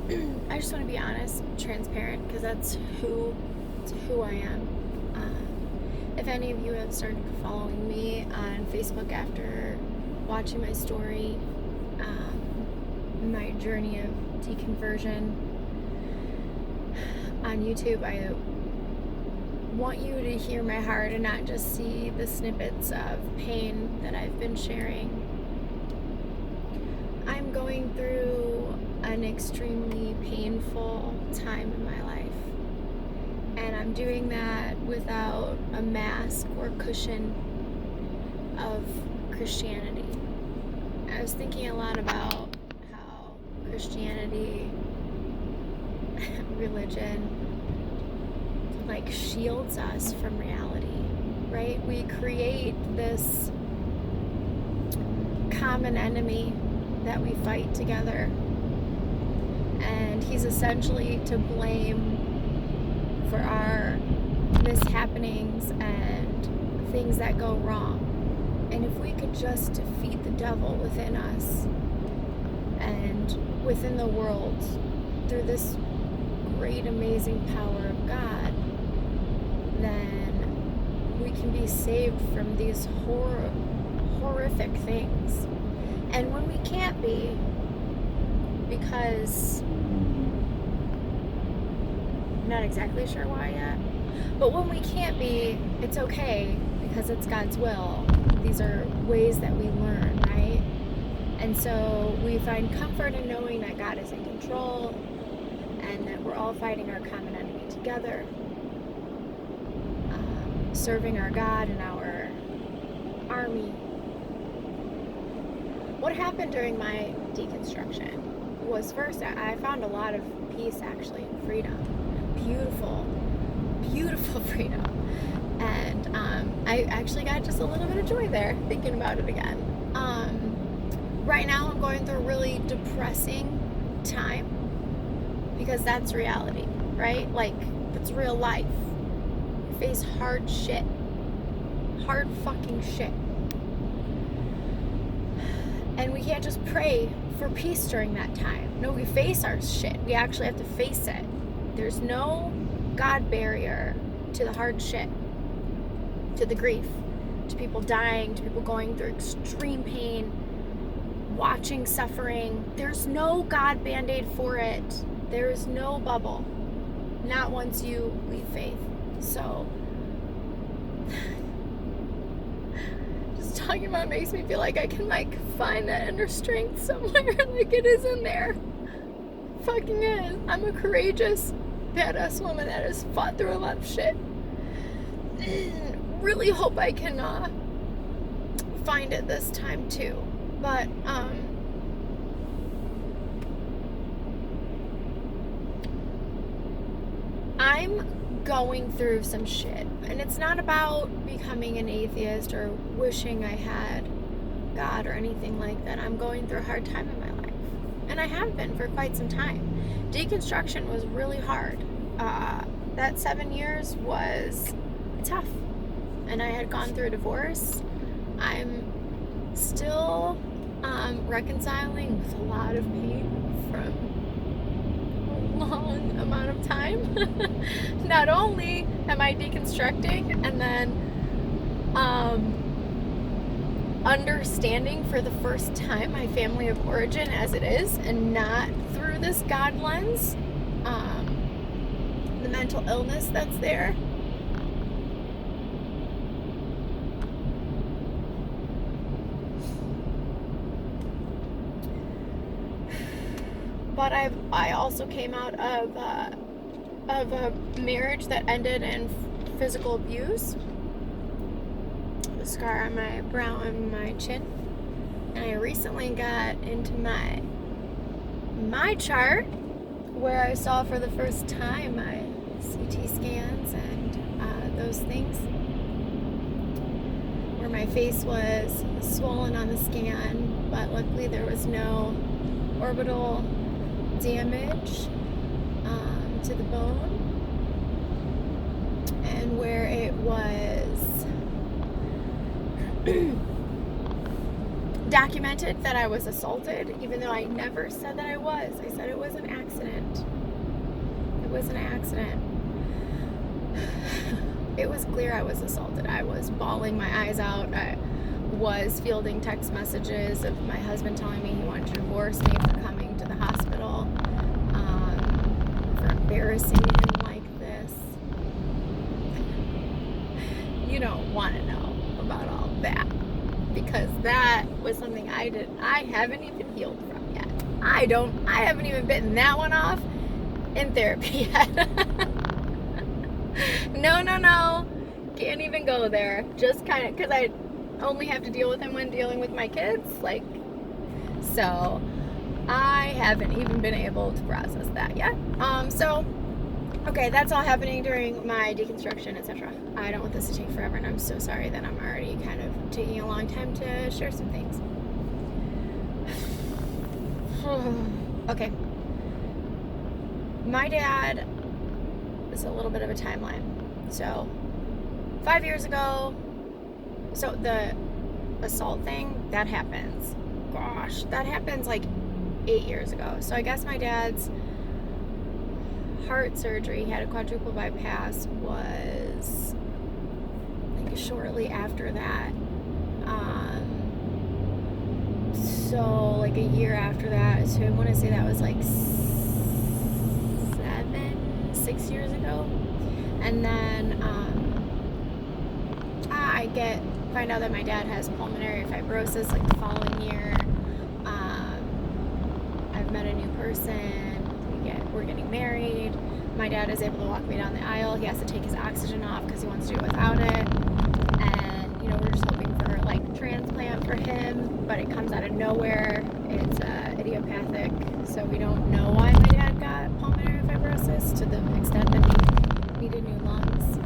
I just want to be honest, transparent, because that's who I am. If any of you have started following me on Facebook after watching my story, my journey of deconversion on YouTube, I want you to hear my heart and not just see the snippets of pain that I've been sharing. I'm going through an extremely painful time in my life, and I'm doing that without a mask or cushion of Christianity. I was thinking a lot about how Christianity, religion, like shields us from reality, right? We create this common enemy that we fight together, and he's essentially to blame for our mishappenings and things that go wrong. And if we could just defeat the devil within us and within the world through this great, amazing power of God, then we can be saved from these horrific things. And when we can't be, because I'm not exactly sure why yet, but when we can't be, it's okay, because it's God's will. These are ways that we learn, right? And so we find comfort in knowing that God is in control and that we're all fighting our common enemy together, serving our God and our army. What happened during my deconstruction was, first, I found a lot of peace, actually, and freedom. Beautiful freedom. And I actually got just a little bit of joy there, thinking about it again. Right now I'm going through a really depressing time, because that's reality, right? Like, that's real life. We face hard shit. Hard fucking shit. And we can't just pray for peace during that time. No, we face our shit. We actually have to face it. There's no God barrier to the hard shit, to the grief, to people dying, to people going through extreme pain, watching suffering. There's no God band-aid for it. There is no bubble. Not once you leave faith. So, just talking about it makes me feel like I can, like, find that inner strength somewhere. Like, it is in there. Fucking is. I'm a courageous, badass woman that has fought through a lot of shit. Really hope I can find it this time too. But I'm going through some shit, and it's not about becoming an atheist or wishing I had God or anything like that. I'm going through a hard time in my life, and I have been for quite some time. Deconstruction was really hard. That 7 years was tough, and I had gone through a divorce. I'm still reconciling with a lot of pain from a long amount of time. Not only am I deconstructing and then understanding for the first time my family of origin as it is, and not through this God lens, the mental illness that's there. But I also came out of a marriage that ended in physical abuse. A scar on my brow and my chin. And I recently got into my chart, where I saw for the first time my CT scans and those things, where my face was swollen on the scan, but luckily there was no orbital damage to the bone, and where it was documented that I was assaulted, even though I never said that I was. I said it was an accident. It was an accident. It was clear I was assaulted. I was bawling my eyes out. I was fielding text messages of my husband telling me he wanted to divorce me for coming to the hospital, for embarrassing him like this. You don't want to know about all that, because that was something I haven't even healed from yet. I haven't even bitten that one off in therapy yet. No. Can't even go there. Just kind of, because I only have to deal with him when dealing with my kids. So I haven't even been able to process that yet. Okay, that's all happening during my deconstruction, etc. I don't want this to take forever, and I'm so sorry that I'm already kind of taking a long time to share some things. Okay. My dad is a little bit of a timeline. So, 5 years ago, so the assault thing, that happens. Gosh, that happens 8 years ago. So I guess my dad's heart surgery, he had a quadruple bypass, was shortly after that. So a year after that, so I want to say that was 6 years ago. And then I find out that my dad has pulmonary fibrosis the following year. I've met a new person. We're getting married. My dad is able to walk me down the aisle. He has to take his oxygen off because he wants to do it without it. And we're just hoping for transplant for him, but it comes out of nowhere. It's idiopathic, so we don't know why my dad got pulmonary fibrosis to the extent that he needed new lungs.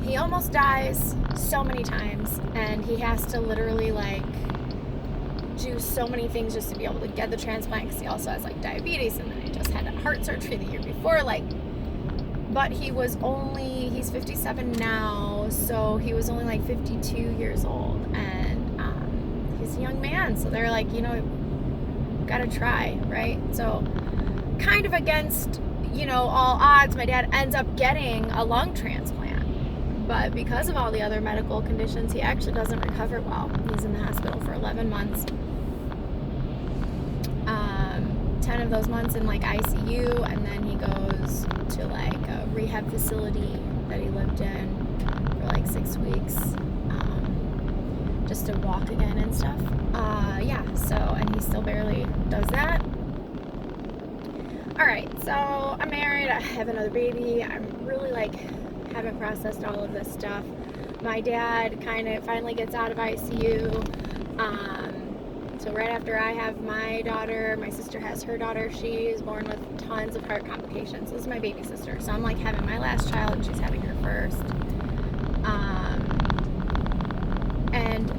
He almost dies so many times, and he has to literally do so many things just to be able to get the transplant, because he also has diabetes, and then he just had a heart surgery the year before. But he's 57 now, so he was only 52 years old, and he's a young man, so they're gotta try, right? So kind of against all odds, my dad ends up getting a lung transplant, but because of all the other medical conditions, he actually doesn't recover well. He's in the hospital for 11 months, 10 of those months in ICU, and then he goes to a rehab facility that he lived in for 6 weeks, just to walk again and stuff. And he still barely does that. Alright, so I'm married, I have another baby, I'm really haven't processed all of this stuff. My dad kind of finally gets out of ICU. So right after I have my daughter, my sister has her daughter. She's born with tons of heart complications. This is my baby sister. So I'm having my last child, and she's having her first. And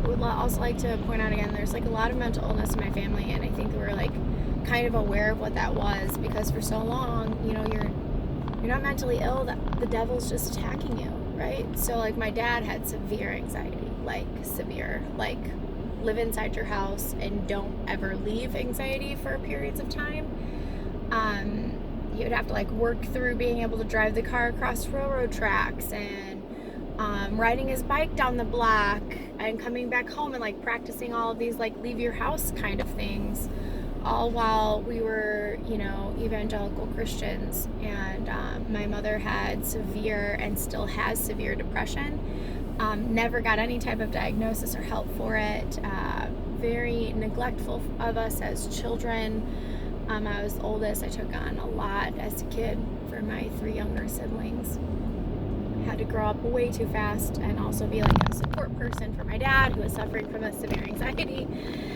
would also like to point out again, there's a lot of mental illness in my family, and I think we're kind of aware of what that was, because for so long, you're not mentally ill, that the devil's just attacking you, right? So my dad had severe anxiety, severe, live inside your house and don't ever leave anxiety for periods of time. He would have to work through being able to drive the car across railroad tracks, and riding his bike down the block, and coming back home and practicing all of these leave your house kind of things, all while we were evangelical Christians. And my mother had severe, and still has severe, depression. Never got any type of diagnosis or help for it. Very neglectful of us as children. I was the oldest. I took on a lot as a kid for my 3 younger siblings. I had to grow up way too fast, and also be a support person for my dad, who was suffering from a severe anxiety,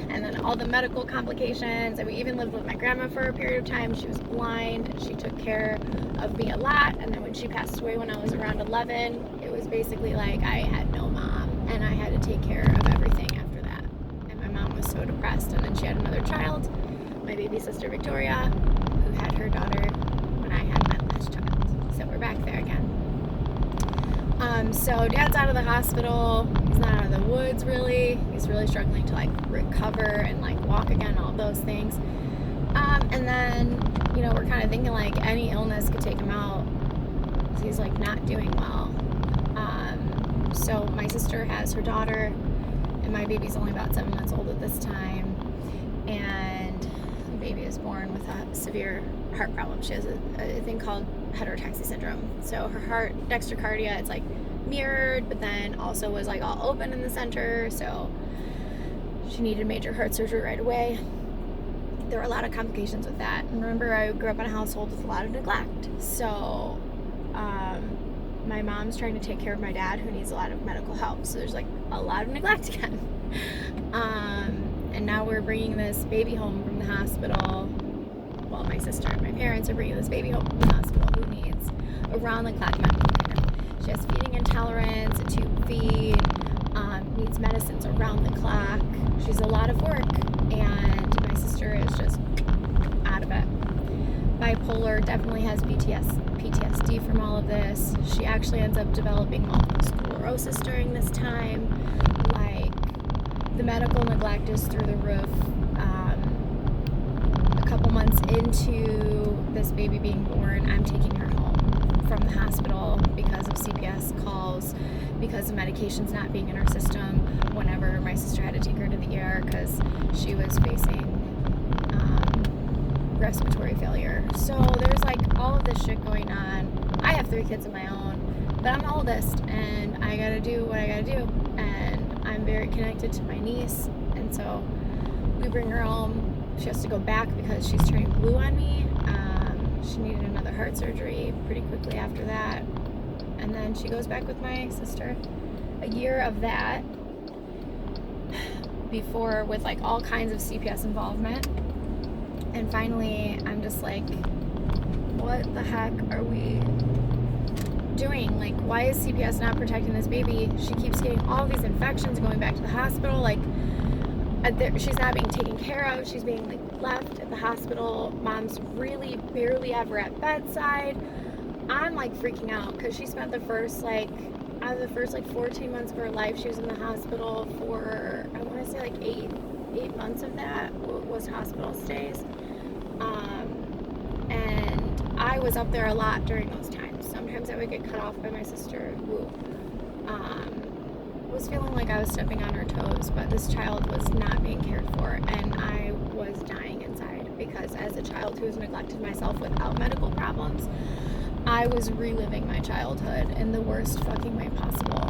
and then all the medical complications. And we even lived with my grandma for a period of time. She was blind, and she took care of me a lot. And then when she passed away when I was around 11, it was basically I had no mom, and I had to take care of everything after that. And my mom was so depressed. And then she had another child, my baby sister Victoria, who had her daughter when I had my last child. So we're back there again. So dad's out of the hospital. He's not out of the woods really. He's really struggling to like recover and like walk again, all those things. And then, you know, we're kind of thinking like any illness could take him out. So he's like not doing well. So my sister has her daughter, and my baby's only about 7 months old at this time. And the baby is born with a severe heart problem. She has a thing called heterotaxy syndrome. So her heart, dextrocardia, it's like mirrored, but then also was like all open in the center. So she needed major heart surgery right away. There were a lot of complications with that. And remember, I grew up in a household with a lot of neglect. So my mom's trying to take care of my dad, who needs a lot of medical help. So there's like a lot of neglect again. And now we're bringing this baby home from the hospital. Well, my sister and my parents are bringing this baby home from the hospital who needs around-the-clock medical care. She has feeding intolerance, a tube feed, needs medicines around the clock. She's a lot of work, and my sister is just out of it. Bipolar, definitely has PTSD from all of this. She actually ends up developing multiple sclerosis during this time. Like, the medical neglect is through the roof. A couple months into this baby being born, I'm taking her home from the hospital because of CPS calls, because of medications not being in her system whenever my sister had to take her to the ER because she was facing respiratory failure. So there's like all of this shit going on. I have 3 kids of my own, but I'm the oldest, and I gotta do what I gotta do. And I'm very connected to my niece, and so we bring her home. She has to go back because she's turning blue on me. She needed another heart surgery pretty quickly after that, and then she goes back with my sister. A year of that before, with like all kinds of CPS involvement. And finally, I'm just like, what the heck are we doing? Like, why is CPS not protecting this baby? She keeps getting all these infections, going back to the hospital. Like, she's not being taken care of. She's being like left at the hospital. Mom's really barely ever at bedside. I'm like freaking out because she spent the first like 14 months of her life, she was in the hospital for, I want to say like eight months of that was hospital stays. And I was up there a lot during those times. Sometimes I would get cut off by my sister, who was feeling like I was stepping on her toes, but this child was not being cared for, and I was dying inside because as a child who was neglected myself without medical problems, I was reliving my childhood in the worst fucking way possible.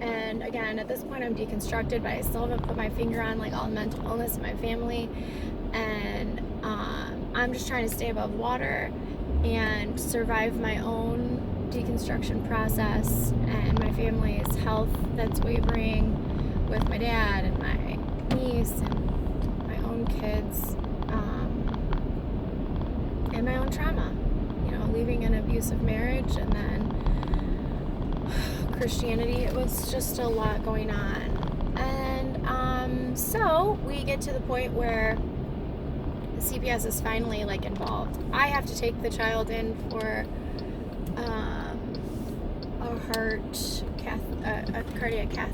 And again, at this point I'm deconstructed, but I still haven't put my finger on like all the mental illness in my family, and I'm just trying to stay above water and survive my own deconstruction process and my family's health that's wavering with my dad and my niece and my own kids, and my own trauma, you know, leaving an abusive marriage and then Christianity. It was just a lot going on. And so we get to the point where the CPS is finally like involved. I have to take the child in for a cardiac cath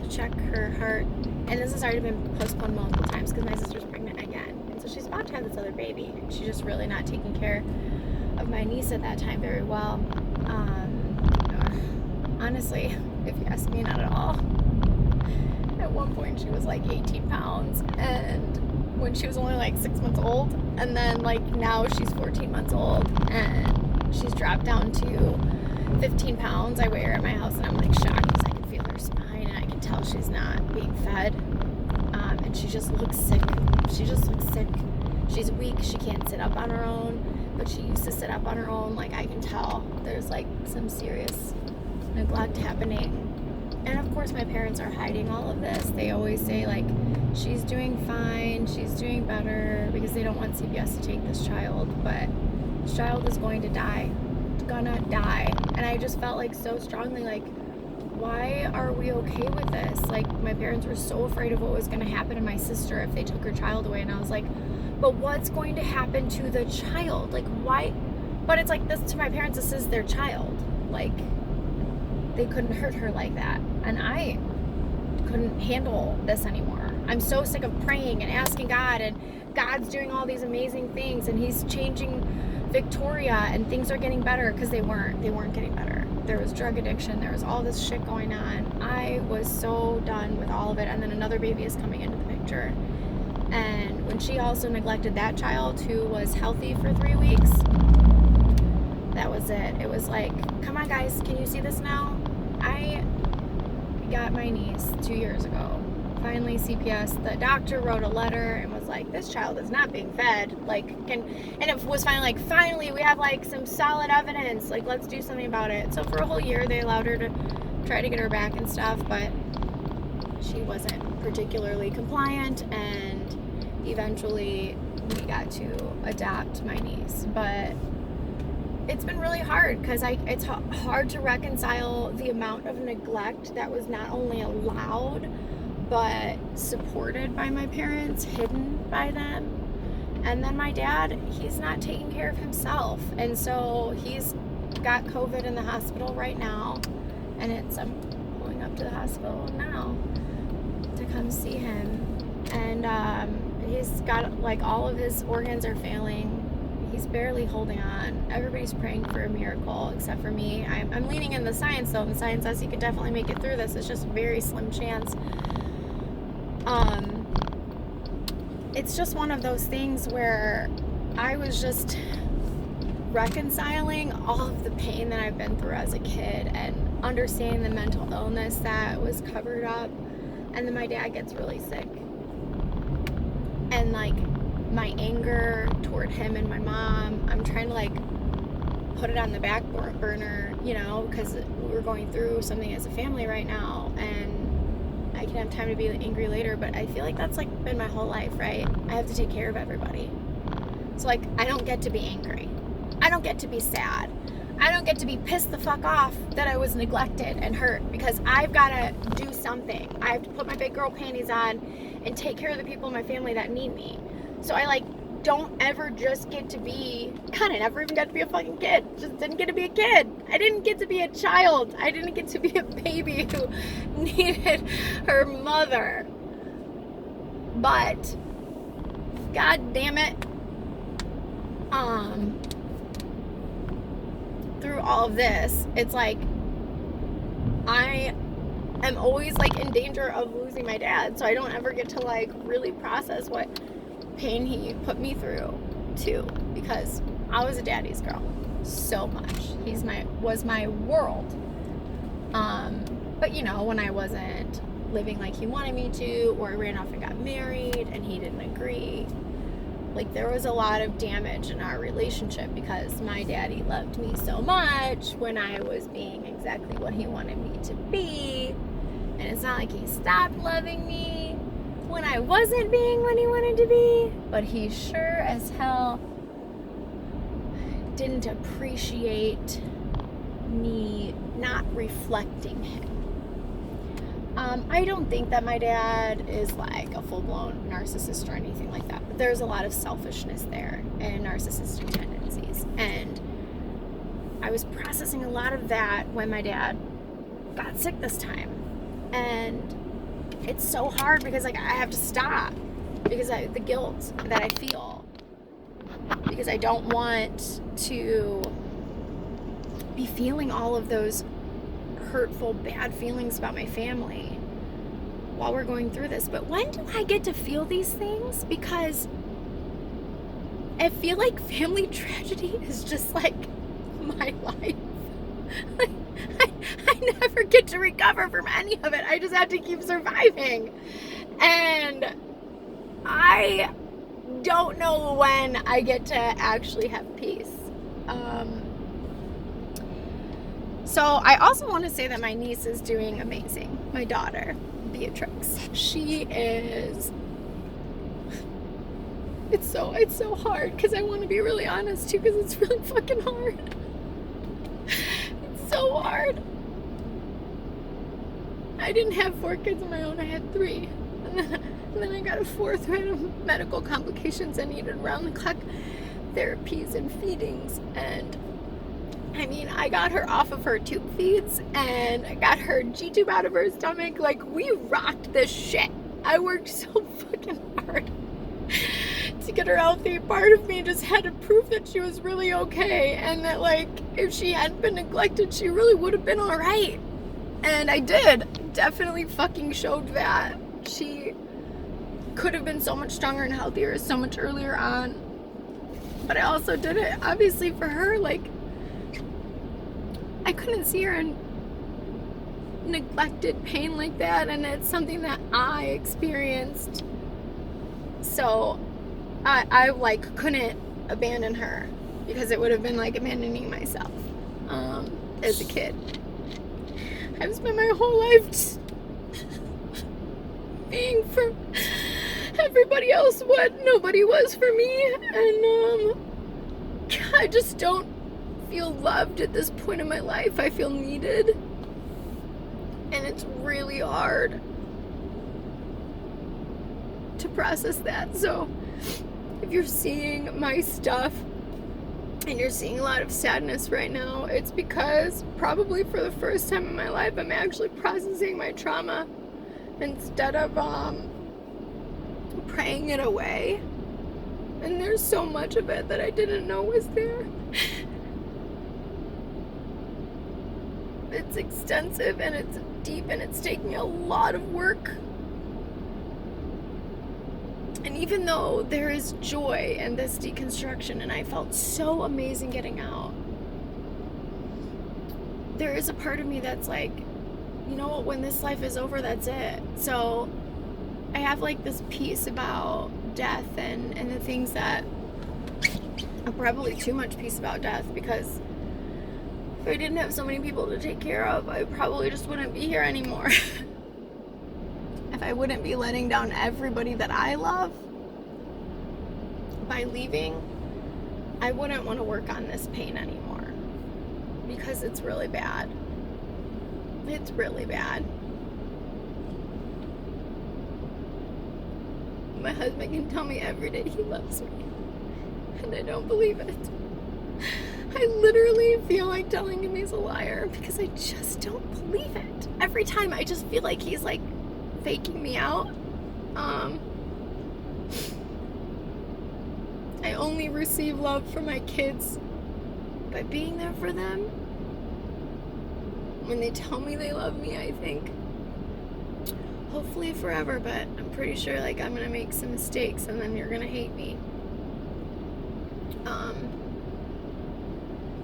to check her heart, and this has already been postponed multiple times because my sister's pregnant again, and so she's about to have this other baby, and she's just really not taking care of my niece at that time very well. Honestly, if you ask me, not at all. At one point she was like 18 pounds, and when she was only like 6 months old, and then like now she's 14 months old and she's dropped down to 15 pounds. I weigh her at my house and I'm like shocked because I can feel her spine and I can tell she's not being fed, and she just looks sick. She's weak. She can't sit up on her own, but she used to sit up on her own. Like, I can tell there's like some serious neglect happening. And of course my parents are hiding all of this. They always say like, she's doing fine, she's doing better, because they don't want CPS to take this child, but this child is going to die. It's gonna die. And I just felt like so strongly like, why are we okay with this? Like, my parents were so afraid of what was going to happen to my sister if they took her child away, and I was like, but what's going to happen to the child? Like, why? But it's like, this to my parents, this is their child. Like, they couldn't hurt her like that. And I couldn't handle this anymore. I'm so sick of praying and asking God, and God's doing all these amazing things, and he's changing Victoria, and things are getting better, because they weren't getting better. There was drug addiction, there was all this shit going on. I was so done with all of it. And then another baby is coming into the picture, and when she also neglected that child who was healthy for 3 weeks, that was it. It was like, come on guys, can you see this now? I got my niece 2 years ago. Finally, CPS, the doctor wrote a letter and was like, this child is not being fed. Like, and it was finally like, finally, we have like some solid evidence. Like, let's do something about it. So for a whole year, they allowed her to try to get her back and stuff, but she wasn't particularly compliant, and eventually we got to adopt my niece. But it's been really hard, because it's hard to reconcile the amount of neglect that was not only allowed but supported by my parents, hidden by them. And then my dad, he's not taking care of himself, and so he's got COVID in the hospital right now, and I'm pulling up to the hospital now to come see him. And he's got, like, all of his organs are failing. He's barely holding on. Everybody's praying for a miracle except for me. I'm leaning in the science, though, and the science says he could definitely make it through this. It's just a very slim chance. It's just one of those things where I was just reconciling all of the pain that I've been through as a kid, and understanding the mental illness that was covered up. And then my dad gets really sick, and like, my anger toward him and my mom, I'm trying to like put it on the back burner, you know, because we're going through something as a family right now, and I can have time to be angry later. But I feel like that's like been my whole life, right? I have to take care of everybody. So like, I don't get to be angry. I don't get to be sad. I don't get to be pissed the fuck off that I was neglected and hurt, because I've got to do something. I have to put my big girl panties on and take care of the people in my family that need me. So I like don't ever just get to be, God, I never even got to be a fucking kid. Just didn't get to be a kid. I didn't get to be a child. I didn't get to be a baby who needed her mother. But, God damn it, through all of this, it's like, I am always like in danger of losing my dad. So I don't ever get to like really process what pain he put me through too, because I was a daddy's girl so much. He was my world. But you know, when I wasn't living like he wanted me to, or I ran off and got married and he didn't agree, like, there was a lot of damage in our relationship, because my daddy loved me so much when I was being exactly what he wanted me to be, and it's not like he stopped loving me when I wasn't being what he wanted to be, but he sure as hell didn't appreciate me not reflecting him. I don't think that my dad is like a full-blown narcissist or anything like that, but there's a lot of selfishness there and narcissistic tendencies, and I was processing a lot of that when my dad got sick this time. And it's so hard, because like, I have to stop, because the guilt that I feel, because I don't want to be feeling all of those hurtful, bad feelings about my family while we're going through this. But when do I get to feel these things? Because I feel like family tragedy is just like my life. Like, I never get to recover from any of it. I just have to keep surviving. And I don't know when I get to actually have peace. So I also want to say that my niece is doing amazing. My daughter, Beatrix. She is... It's so hard, because I want to be really honest too, because it's really fucking hard. It's so hard. I didn't have 4 kids of my own, I had 3. And then I got a 4th who had medical complications and needed round-the-clock therapies and feedings. And I mean, I got her off of her tube feeds and I got her G-tube out of her stomach. Like, we rocked this shit. I worked so fucking hard to get her healthy. Part of me just had to prove that she was really okay and that, like, if she hadn't been neglected, she really would have been all right. And I did. Definitely fucking showed that. She could have been so much stronger and healthier so much earlier on. But I also did it, obviously, for her. Like, I couldn't see her in neglected pain like that, and it's something that I experienced. So I like couldn't abandon her because it would have been like abandoning myself as a kid. I've spent my whole life just being for everybody else what nobody was for me, and I just don't feel loved at this point in my life. I feel needed, and it's really hard to process that. So if you're seeing my stuff and you're seeing a lot of sadness right now, it's because probably for the first time in my life I'm actually processing my trauma instead of praying it away. And there's so much of it that I didn't know was there. It's extensive and it's deep and it's taking a lot of work. And even though there is joy in this deconstruction and I felt so amazing getting out, there is a part of me that's like, you know what, when this life is over, that's it. So I have like this piece about death and the things that are probably too much peace about death, because if I didn't have so many people to take care of, I probably just wouldn't be here anymore. If I wouldn't be letting down everybody that I love by leaving, I wouldn't want to work on this pain anymore, because it's really bad. It's really bad. My husband can tell me every day he loves me, and I don't believe it. I literally feel like telling him he's a liar because I just don't believe it. Every time I just feel like he's like faking me out. I only receive love from my kids by being there for them. When they tell me they love me, I think hopefully forever, but I'm pretty sure like I'm gonna make some mistakes and then you're gonna hate me.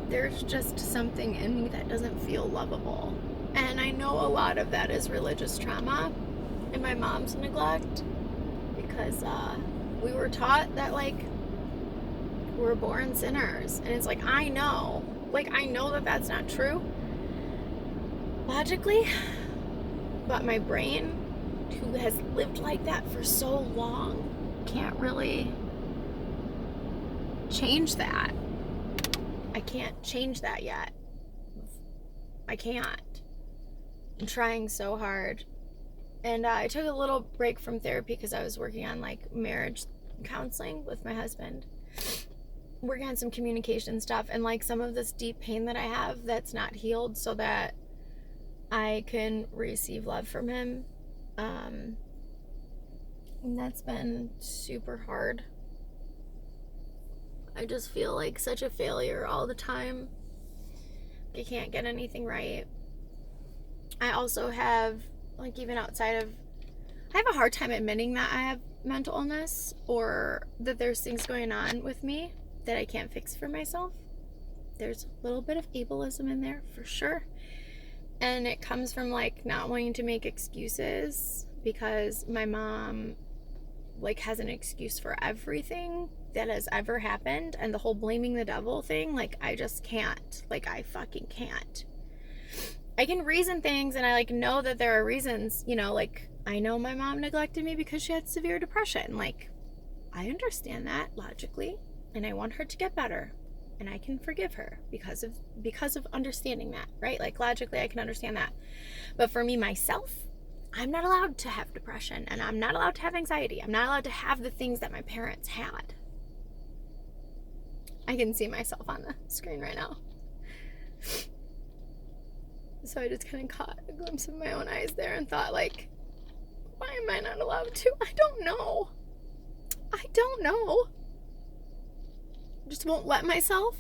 There's just something in me that doesn't feel lovable. And I know a lot of that is religious trauma and my mom's neglect, because we were taught that like we're born sinners, and it's like I know that that's not true logically, but my brain, who has lived like that for so long, can't really change that. I can't change that yet. I can't. I'm trying so hard. And I took a little break from therapy because I was working on like marriage counseling with my husband, working on some communication stuff and like some of this deep pain that I have that's not healed, so that I can receive love from him. And that's been super hard. I just feel like such a failure all the time. I can't get anything right. I also have, like, even outside of, I have a hard time admitting that I have mental illness or that there's things going on with me that I can't fix for myself. There's a little bit of ableism in there for sure. And it comes from like not wanting to make excuses, because my mom like has an excuse for everything that has ever happened, and the whole blaming the devil thing, like I just can't. Like I fucking can't. I can reason things and I like know that there are reasons, you know, like I know my mom neglected me because she had severe depression. Like I understand that logically, and I want her to get better, and I can forgive her because of understanding that, right? Like logically I can understand that. But for me myself, I'm not allowed to have depression, and I'm not allowed to have anxiety. I'm not allowed to have the things that my parents had. I can see myself on the screen right now. So I just kind of caught a glimpse of my own eyes there and thought, like, why am I not allowed to? I don't know. I just won't let myself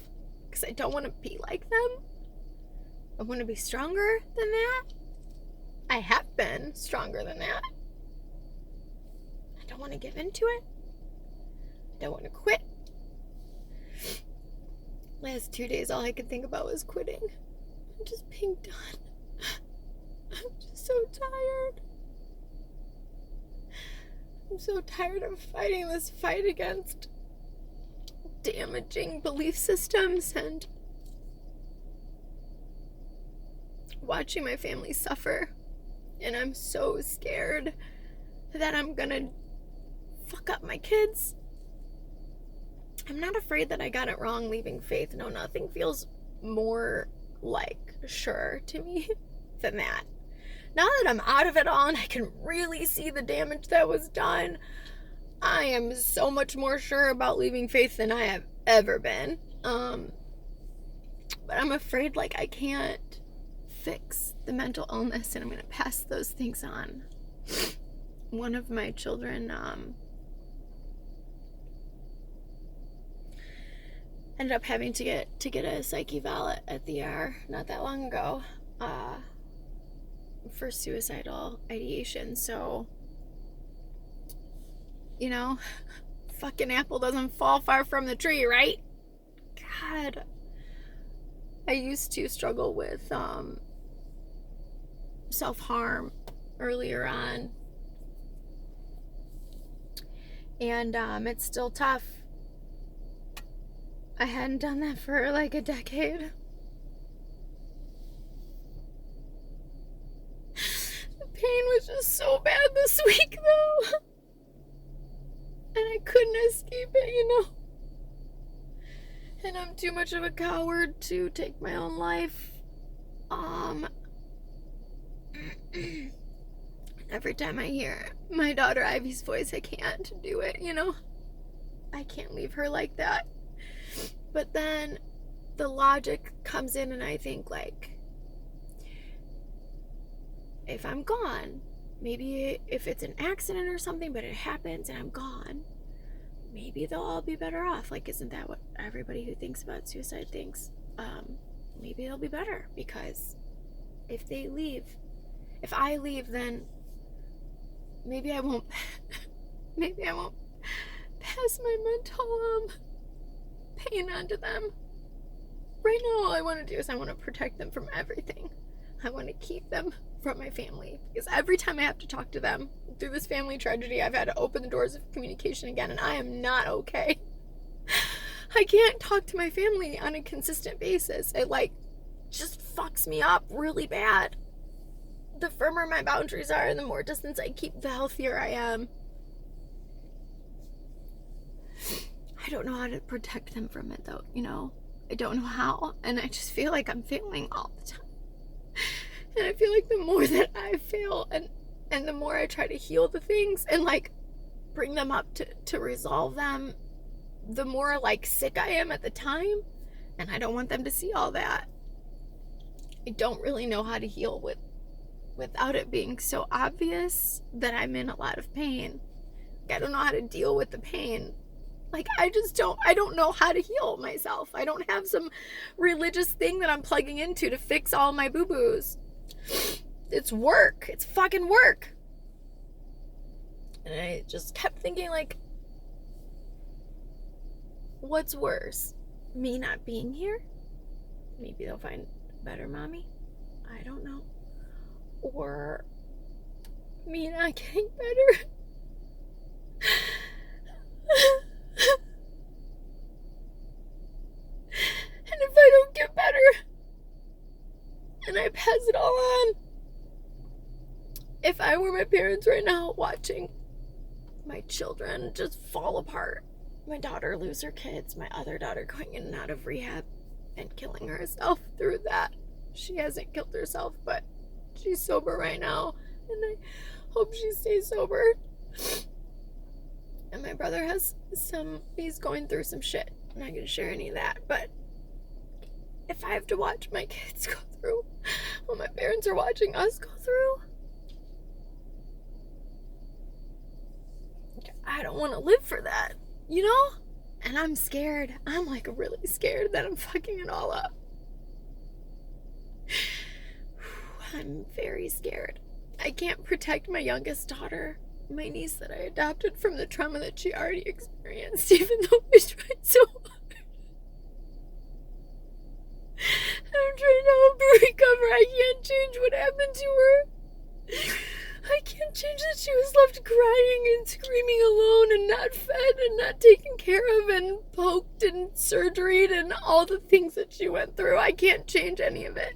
because I don't want to be like them. I want to be stronger than that. I have been stronger than that. I don't want to give into it. I don't want to quit. Last 2 days, all I could think about was quitting. I'm just being done. I'm just so tired. I'm so tired of fighting this fight against damaging belief systems and watching my family suffer. And I'm so scared that I'm gonna fuck up my kids. I'm not afraid that I got it wrong leaving faith. No, nothing feels more like sure to me than that. Now that I'm out of it all and I can really see the damage that was done, I am so much more sure about leaving faith than I have ever been. But I'm afraid, like, I can't fix the mental illness and I'm going to pass those things on. One of my children ended up having to get a psych eval at the ER not that long ago for suicidal ideation. So, you know, fucking apple doesn't fall far from the tree, right? God, I used to struggle with self-harm earlier on, and it's still tough. I hadn't done that for like a decade. The pain was just so bad this week, though. And I couldn't escape it, you know. And I'm too much of a coward to take my own life. Every time I hear my daughter Ivy's voice, I can't do it, you know. I can't leave her like that. But then the logic comes in and I think, like, if I'm gone, maybe if it's an accident or something, but it happens and I'm gone, maybe they'll all be better off. Like, isn't that what everybody who thinks about suicide thinks? Maybe it'll be better, because if I leave, then maybe I won't pass my mental pain onto them. Right now, all I want to do is I want to protect them from everything. I want to keep them from my family, because every time I have to talk to them through this family tragedy, I've had to open the doors of communication again, and I am not okay. I can't talk to my family on a consistent basis. It, like, just fucks me up really bad. The firmer my boundaries are and the more distance I keep, the healthier I am. I don't know how to protect them from it, though, you know? I don't know how, and I just feel like I'm failing all the time. And I feel like the more that I fail and the more I try to heal the things and, like, bring them up to resolve them, the more, like, sick I am at the time, and I don't want them to see all that. I don't really know how to heal without it being so obvious that I'm in a lot of pain. Like, I don't know how to deal with the pain. Like, I don't know how to heal myself. I don't have some religious thing that I'm plugging into to fix all my boo-boos. It's work. It's fucking work. And I just kept thinking, like, what's worse? Me not being here? Maybe they'll find a better mommy. I don't know. Or me not getting better. And if I don't get better and I pass it all on, if I were my parents right now watching my children just fall apart, my daughter lose her kids, my other daughter going in and out of rehab and killing herself through that. She hasn't killed herself, but she's sober right now, and I hope she stays sober. And my brother he's going through some shit. I'm not gonna share any of that, but if I have to watch my kids go through what my parents are watching us go through, I don't want to live for that, you know? And I'm scared. I'm like really scared that I'm fucking it all up. I'm very scared. I can't protect my youngest daughter, my niece that I adopted, from the trauma that she already experienced, even though I tried so hard. I'm trying to help her recover. I can't change what happened to her. I can't change that she was left crying and screaming alone and not fed and not taken care of and poked and surgeried and all the things that she went through. I can't change any of it.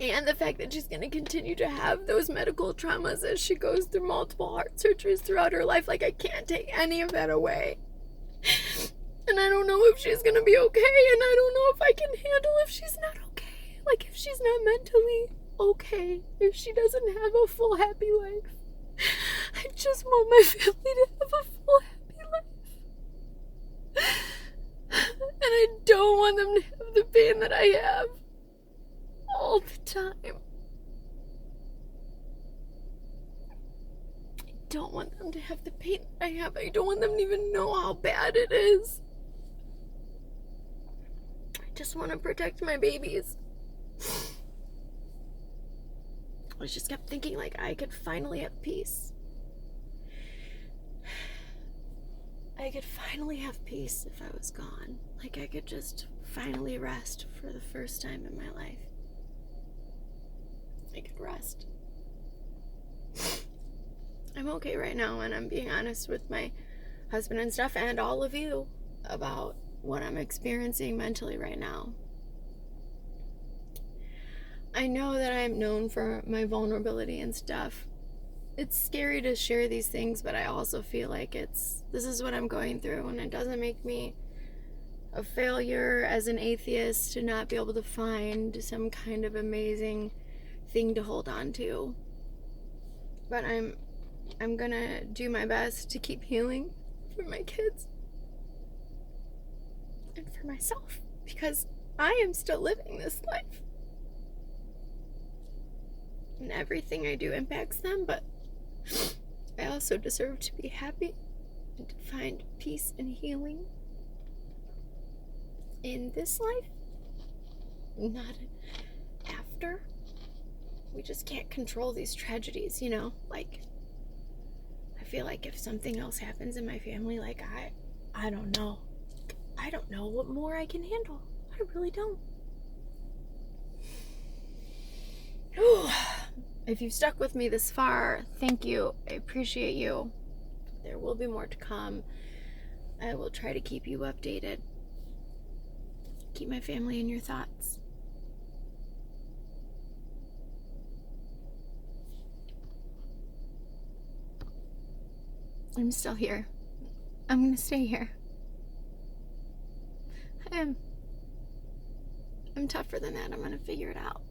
And the fact that she's going to continue to have those medical traumas as she goes through multiple heart surgeries throughout her life. Like, I can't take any of that away. And I don't know if she's going to be okay, and I don't know if I can handle if she's not okay. Like, if she's not mentally okay, if she doesn't have a full, happy life. I just want my family to have a full, happy life. And I don't want them to have the pain that I have all the time. I don't want them to have the pain that I have. I don't want them to even know how bad it is. I just want to protect my babies. I just kept thinking, like, I could finally have peace. I could finally have peace if I was gone. Like, I could just finally rest for the first time in my life. I could rest. I'm okay right now, and I'm being honest with my husband and stuff, and all of you, about what I'm experiencing mentally right now. I know that I'm known for my vulnerability and stuff. It's scary to share these things, but I also feel like this is what I'm going through, and it doesn't make me a failure as an atheist to not be able to find some kind of amazing thing to hold on to. But I'm gonna do my best to keep healing for my kids and for myself, because I am still living this life. And everything I do impacts them, but I also deserve to be happy and to find peace and healing in this life, not after. We just can't control these tragedies, you know? Like, I feel like if something else happens in my family, like, I don't know. I don't know what more I can handle. I really don't. If you've stuck with me this far, thank you. I appreciate you. There will be more to come. I will try to keep you updated. Keep my family in your thoughts. I'm still here. I'm gonna stay here. I am. I'm tougher than that. I'm gonna figure it out.